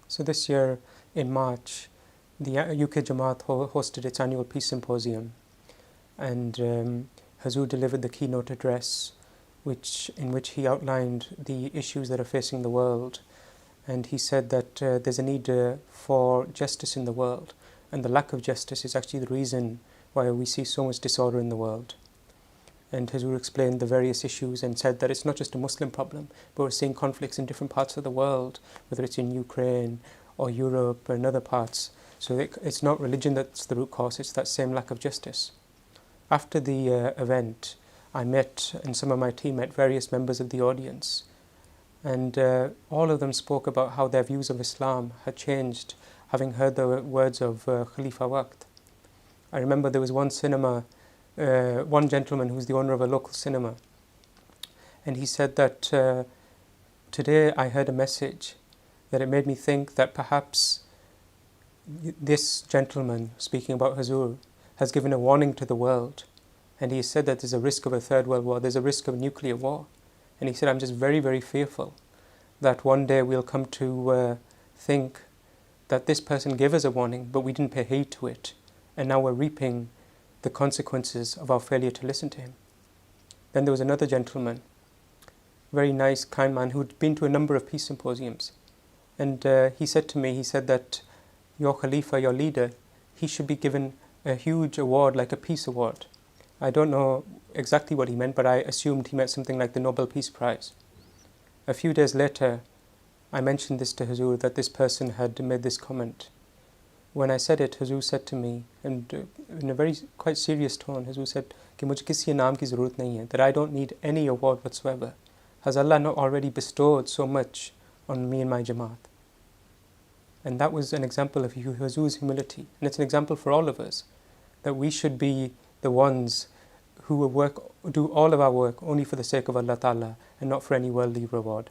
So this year in March, the UK Jamaat hosted its annual Peace Symposium, and Huzoor delivered the keynote address, in which he outlined the issues that are facing the world, and he said that there's a need for justice in the world, and the lack of justice is actually the reason why we see so much disorder in the world. And Huzoor explained the various issues and said that it's not just a Muslim problem, but we're seeing conflicts in different parts of the world, whether it's in Ukraine or Europe or in other parts. So it's not religion that's the root cause, it's that same lack of justice. After the event, I met, and some of my team met, various members of the audience. And all of them spoke about how their views of Islam had changed, having heard the words of Khalifa. I remember there was one gentleman who's the owner of a local cinema, and he said that today I heard a message that it made me think that perhaps this gentleman, speaking about Huzoor, has given a warning to the world, and he said that there's a risk of a third world war, there's a risk of nuclear war. And he said, I'm just very, very fearful that one day we'll come to think that this person gave us a warning, but we didn't pay heed to it, and now we're reaping the consequences of our failure to listen to him. Then there was another gentleman, very nice, kind man, who'd been to a number of peace symposiums, and he said to me, he said that your Khalifa, your leader, he should be given a huge award, like a peace award. I don't know exactly what he meant, but I assumed he meant something like the Nobel Peace Prize. A few days later, I mentioned this to Huzoor, that this person had made this comment. When I said it, Huzoor said to me, and in a very quite serious tone, Huzoor said, कि मुझे किसी इनाम की ज़रूरत नहीं है, that I don't need any award whatsoever. Has Allah not already bestowed so much on me and my Jamaat? And that was an example of Huzoor's humility. And it's an example for all of us, that we should be the ones who will do all of our work only for the sake of Allah Ta'ala and not for any worldly reward.